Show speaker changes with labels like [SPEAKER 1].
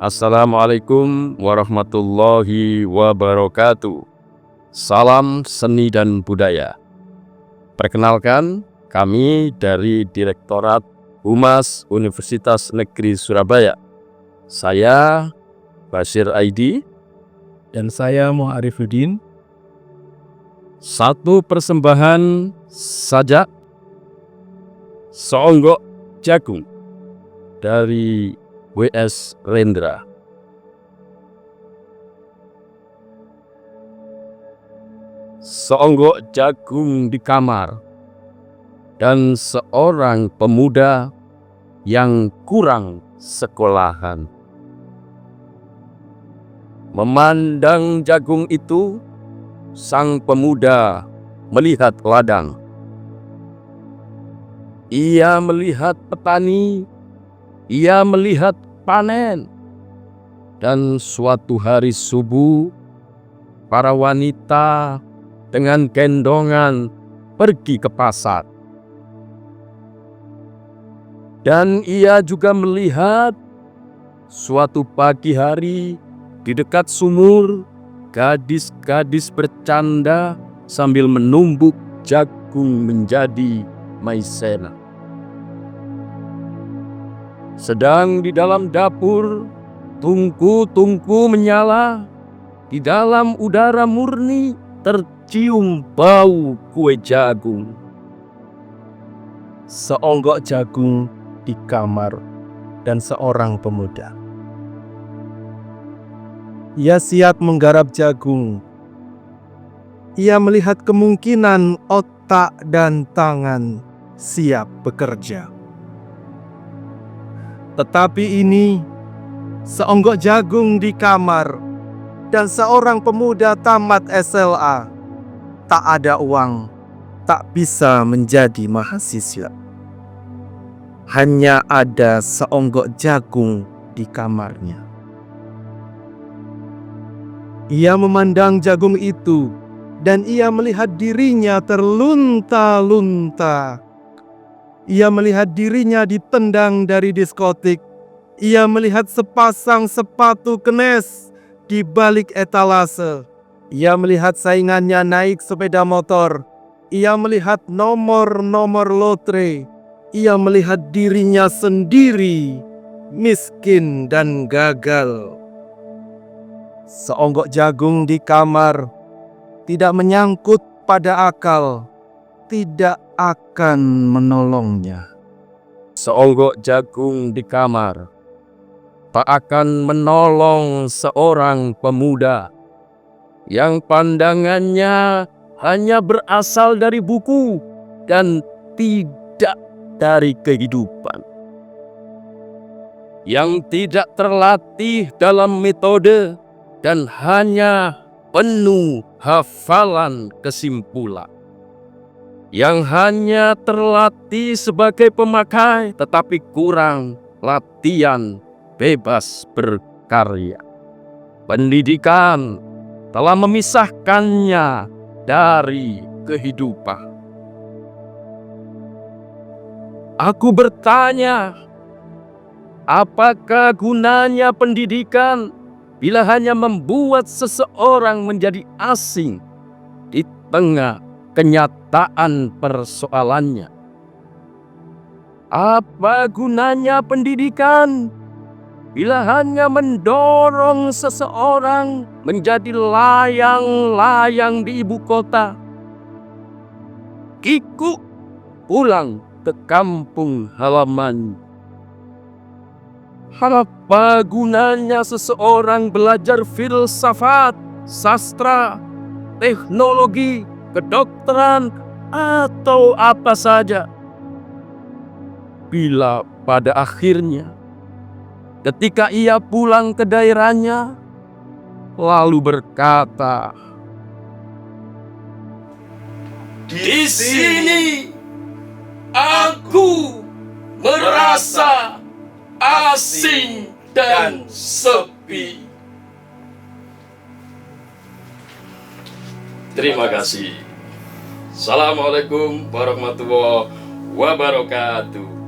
[SPEAKER 1] Assalamualaikum warahmatullahi wabarakatuh. Salam seni dan budaya. Perkenalkan, kami dari Direktorat Humas Universitas Negeri Surabaya. Saya Bashir Aidi
[SPEAKER 2] dan saya Mu'arifuddin.
[SPEAKER 1] Satu persembahan saja, Seonggok Jagung dari W.S. Rendra. Seonggok jagung di kamar, dan seorang pemuda yang kurang sekolahan. Memandang jagung itu, sang pemuda melihat ladang. Ia melihat petani, ia melihat panen. Dan suatu hari subuh, para wanita dengan gendongan pergi ke pasar. Dan ia juga melihat suatu pagi hari di dekat sumur, gadis-gadis bercanda sambil menumbuk jagung menjadi maizena. Sedang di dalam dapur, tungku-tungku menyala. Di dalam udara murni tercium bau kue jagung.
[SPEAKER 2] Seonggok jagung di kamar dan seorang pemuda. Ia siap menggarap jagung. Ia melihat kemungkinan otak dan tangan siap bekerja. Tetapi ini seonggok jagung di kamar dan seorang pemuda tamat SLA. Tak ada uang, tak bisa menjadi mahasiswa. Hanya ada seonggok jagung di kamarnya. Ia memandang jagung itu dan ia melihat dirinya terlunta-lunta. Ia melihat dirinya ditendang dari diskotik. Ia melihat sepasang sepatu kenes di balik etalase. Ia melihat saingannya naik sepeda motor. Ia melihat nomor-nomor lotre. Ia melihat dirinya sendiri miskin dan gagal. Seonggok jagung di kamar tidak menyangkut pada akal, tidak akan menolongnya.
[SPEAKER 1] Seonggok jagung di kamar tak akan menolong seorang pemuda yang pandangannya hanya berasal dari buku dan tidak dari kehidupan, yang tidak terlatih dalam metode dan hanya penuh hafalan kesimpulan, yang hanya terlatih sebagai pemakai tetapi kurang latihan bebas berkarya. Pendidikan telah memisahkannya dari kehidupan. Aku bertanya, apakah gunanya pendidikan bila hanya membuat seseorang menjadi asing di tengah kenyataan persoalannya? Apa gunanya pendidikan bila hanya mendorong seseorang menjadi layang-layang di ibu kota? Kikuk pulang ke kampung halaman. Apa gunanya seseorang belajar filsafat, sastra, teknologi, kedokteran, atau apa saja, bila pada akhirnya ketika ia pulang ke daerahnya lalu berkata, "Di sini aku merasa asing dan sepi." Terima kasih. Assalamualaikum warahmatullahi wabarakatuh.